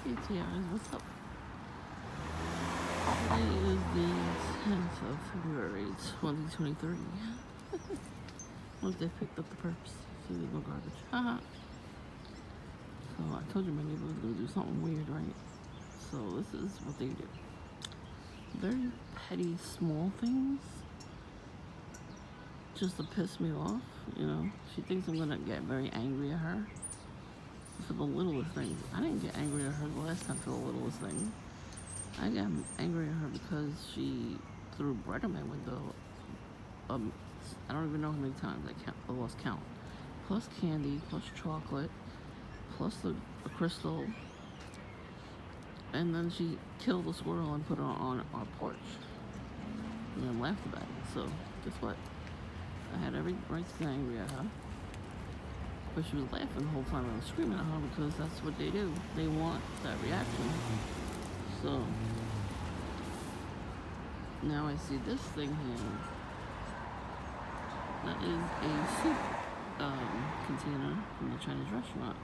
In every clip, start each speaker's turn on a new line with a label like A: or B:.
A: Hey Tiaras, what's up? Today is the 10th of February, 2023. Look, they picked up the perps. See, there's no garbage. Haha. So I told you my neighbor was gonna do something weird, right? So this is what they do. Very petty, small things, just to piss me off. You know, she thinks I'm gonna get very angry at her for the littlest things. I didn't get angry at her the last time for the littlest thing. I got angry at her because she threw bread in my window. I don't even know how many times. I lost count. Plus candy, plus chocolate, plus a crystal. And then she killed a squirrel and put it on our porch. And then laughed about it. So, guess what? I had every right to get angry at her. But she was laughing the whole time I was screaming at her because that's what they do. They want that reaction. So, now I see this thing here. That is a soup container from the Chinese restaurant.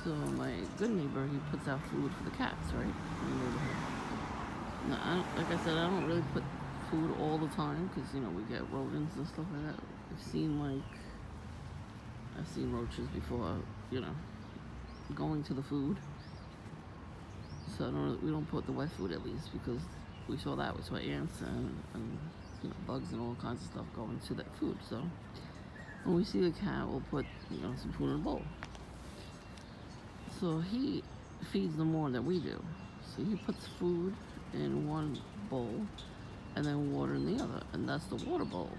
A: So my good neighbor, he puts out food for the cats, right? In the neighborhood. Now, like I said, I don't really put food all the time because, you know, we get rodents and stuff like that. I've seen roaches before, you know, going to the food. So we don't put the wet food at least because we saw ants and you know, bugs and all kinds of stuff going to that food. So when we see the cat, we'll put, you know, some food in a bowl. So he feeds them more than we do. So he puts food in one bowl and then water in the other, and that's the water bowl.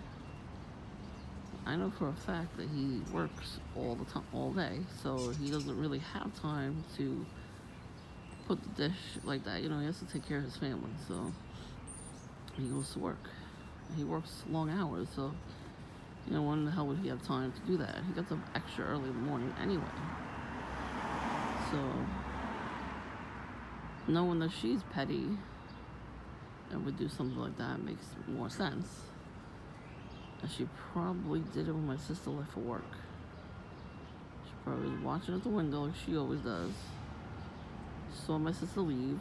A: I know for a fact that he works all the time, all day, so he doesn't really have time to put the dish like that. You know, he has to take care of his family, so he goes to work. He works long hours, so, you know, when the hell would he have time to do that? He gets up extra early in the morning anyway. So, knowing that she's petty and would do something like that makes more sense. And she probably did it when my sister left for work. She probably was watching at the window like she always does. Saw my sister leave.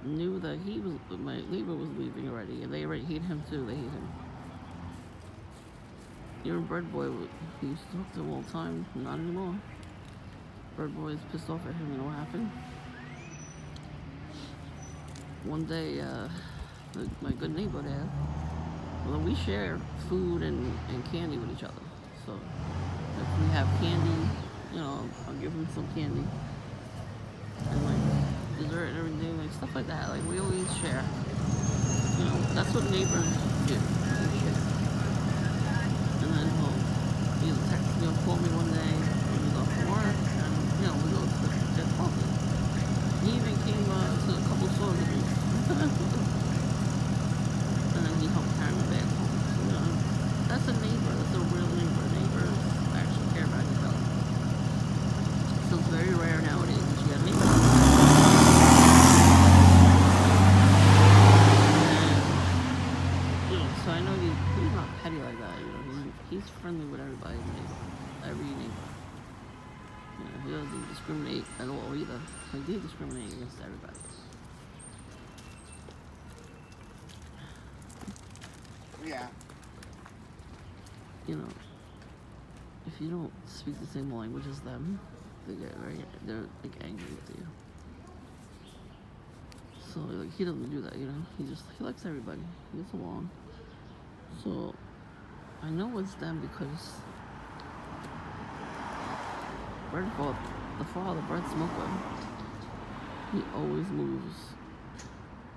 A: Knew that my neighbor was leaving already, and they already hate him too. They hate him. Your bread boy, he used to talk to him all the time. Not anymore. Bread boy is pissed off at him. You know what happened? One day, my good neighbor there, well, we share food and candy with each other. So if we have candy, you know, I'll give him some candy. And like dessert and everything, like stuff like that. Like we always share. You know, that's what neighbors do. We share. And then he'll either text me or call me one day when he's off from work, and you know, we go to get coffee. He even came to a couple stores with me. And then he helped carry my bag home. So, you know, that's a neighbor. That's a real neighbor. Neighbors actually care about each other. So it's very rare nowadays that you get neighbors. So I know he's not petty like that, you know. He's friendly with everybody in the neighborhood, every neighbor. You know, he doesn't discriminate at all either. Like they discriminate against everybody.
B: Yeah.
A: You know, if you don't speak the same language as them, they're like angry with you. So like he doesn't do that, you know. He likes everybody. He gets along. So, I know it's them because the father, Brett Smoker, he always moves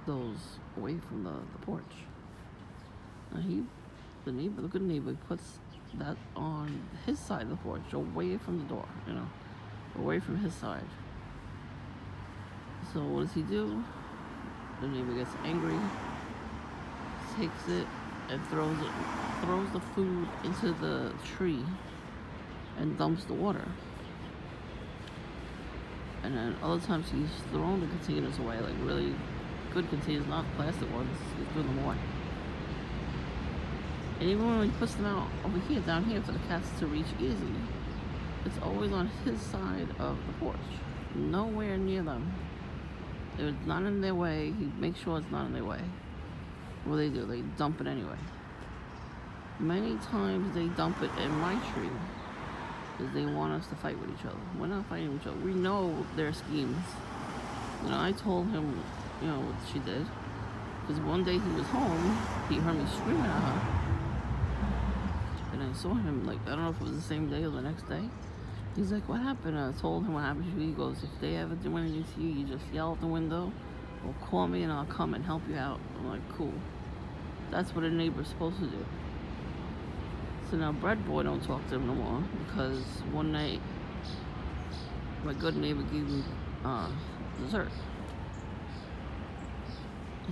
A: those away from the porch. Now the good neighbor, puts that on his side of the porch, away from the door, you know, away from his side. So what does he do? The neighbor gets angry, takes it, and throws the food into the tree and dumps the water. And then other times he's thrown the containers away, like really good containers, not plastic ones. He's throwing them away. And even when he puts them out over here, down here, for the cats to reach easily, it's always on his side of the porch. nowhere near them. If it's not in their way, he makes sure it's not in their way. What do? They dump it anyway. Many times they dump it in my tree because they want us to fight with each other. We're not fighting with each other. We know their schemes. I told him, what she did. Because one day he was home, he heard me screaming at her. And I saw him, I don't know if it was the same day or the next day. He's like, what happened? I told him what happened to you. He goes, if they ever do anything to you, you just yell out the window or call me and I'll come and help you out. I'm like, cool. That's what a neighbor's supposed to do. So now Bread Boy don't talk to him no more because one night my good neighbor gave me dessert.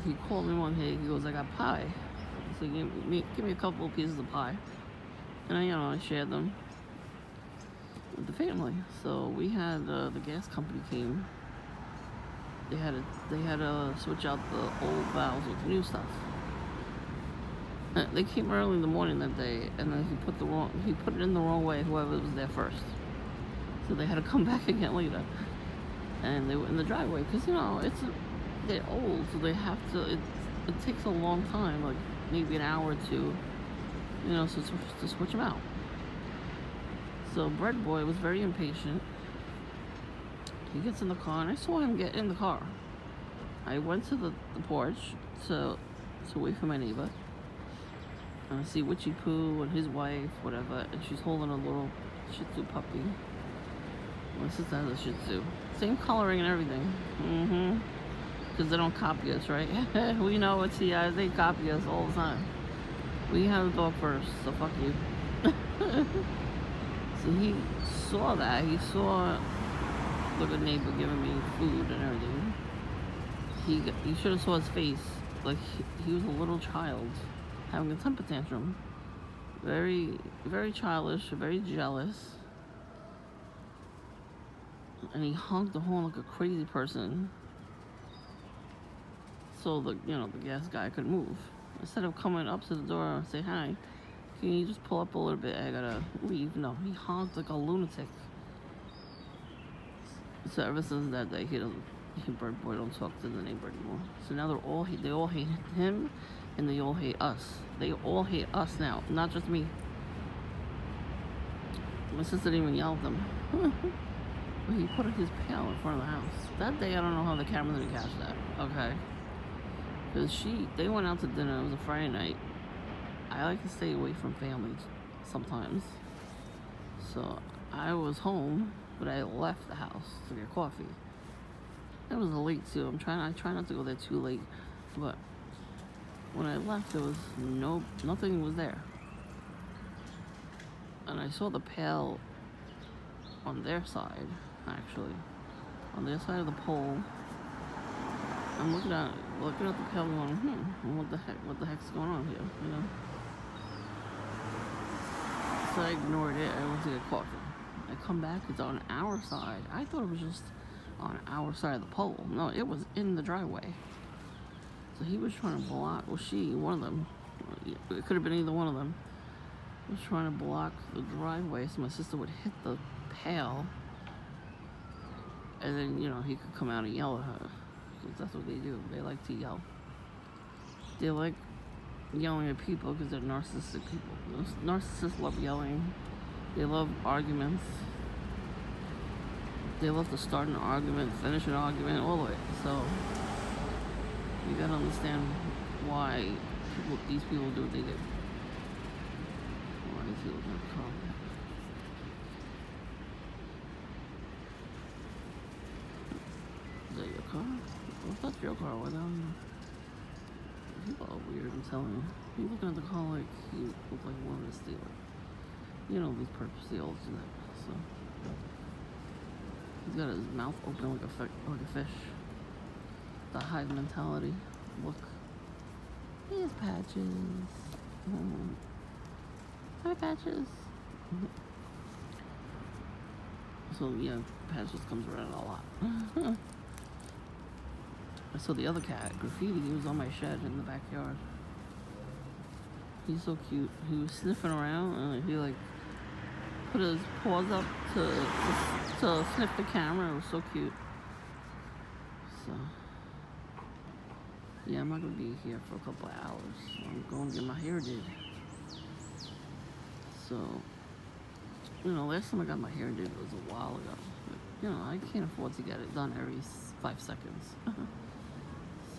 A: He called me one day. He goes, I got pie. So he give me a couple of pieces of pie. And I shared them with the family. So we had the gas company came. They had to switch out the old valves with the new stuff. They came early in the morning that day, and then he put it in the wrong way. Whoever was there first, so they had to come back again later. And they were in the driveway because they're old, so they have to. It takes a long time, maybe an hour or two, so to switch them out. So Bread Boy was very impatient. He gets in the car, and I saw him get in the car. I went to the porch to wait for my neighbor. And I see Witchy Poo and his wife, whatever, and she's holding a little Shih Tzu puppy. My sister has a Shih Tzu. Same coloring and everything. Because they don't copy us, right? We know it's they copy us all the time. We have the dog first, so fuck you. So he saw that. He saw the good neighbor giving me food and everything. You should have saw his face. He was a little child having a temper tantrum. Very, very childish, very jealous. And he honked the horn like a crazy person. So the gas guy could move. Instead of coming up to the door and say, hi, can you just pull up a little bit? I gotta leave. No, he honked like a lunatic. So ever since that day, Bird Boy don't talk to the neighbor anymore. So now they all hate him, and they all hate us. They all hate us now, not just me. My sister didn't even yell at them. But he put his pail in front of the house. That day, I don't know how the camera didn't catch that. Okay. Because they went out to dinner. It was a Friday night. I like to stay away from families sometimes. So I was home, but I left the house to get coffee. It was late too. I try not to go there too late. But when I left, there was nothing was there. And I saw the pail on their side, actually. On their side of the pole. I'm looking at the pail going, what the heck's going on here, So I ignored it. I went to get coffee. I come back, it's on our side. I thought it was just on our side of the pole. No, it was in the driveway. So he was trying to block, one of them, it could have been either one of them, was trying to block the driveway so my sister would hit the pail, and then, he could come out and yell at her. Because that's what they do. They like to yell. They like yelling at people because they're narcissistic people. Narcissists love yelling. They love arguments. They love to start an argument, finish an argument, all the way. So you gotta understand why these people do what they do. Why is he looking at the car? Is that your car? Well, if that's your car, why don't people are weird, I'm telling you. You looking at the car like you look like you wanted to steal it. These purposely all do that. So he's got his mouth open like a fish. The hive mentality. Look. Here's Patches. Hi, Patches. So yeah, Patches comes around a lot. I saw the other cat, Graffiti. He was on my shed in the backyard. He's so cute. He was sniffing around and he put his paws up to sniff the camera. It was so cute. So, yeah, I'm not gonna be here for a couple of hours. So I'm going to get my hair did. So, last time I got my hair did was a while ago. But, I can't afford to get it done every 5 seconds.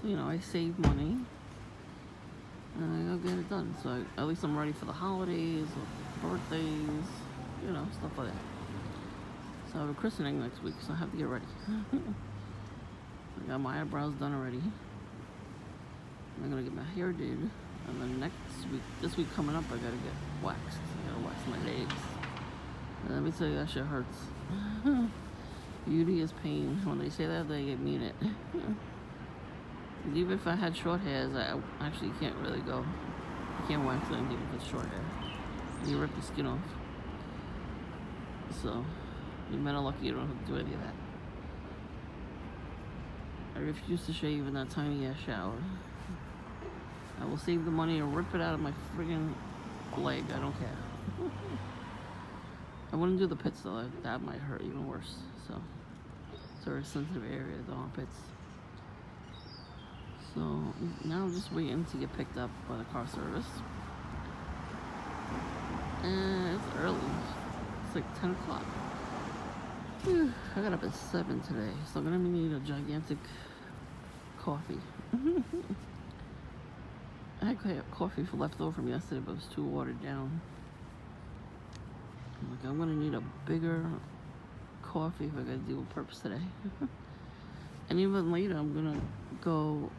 A: So, I save money and I'll get it done. So at least I'm ready for the holidays or birthdays, stuff like that. So I have a christening next week, so I have to get ready. I got my eyebrows done already. I'm gonna get my hair did, and then this week coming up, I gotta get waxed. I gotta wax my legs. And let me tell you, that shit hurts. Beauty is pain. When they say that, they mean it. Even if I had short hairs, I actually can't really go. You can't wax anything if it's short hair. You rip the skin off. So, you men are lucky you don't have to do any of that. I refuse to shave in that tiny ass shower. I will save the money and rip it out of my friggin' leg. I don't care. I wouldn't do the pits though. That might hurt even worse. So, it's a very sensitive area, the armpits. So now I'm just waiting to get picked up by the car service. And it's early. It's like 10 o'clock. I got up at 7 today, so I'm gonna need a gigantic coffee. I had coffee left over from yesterday, but it was too watered down. I'm gonna need a bigger coffee if I gotta do a purpose today. And even later, I'm gonna go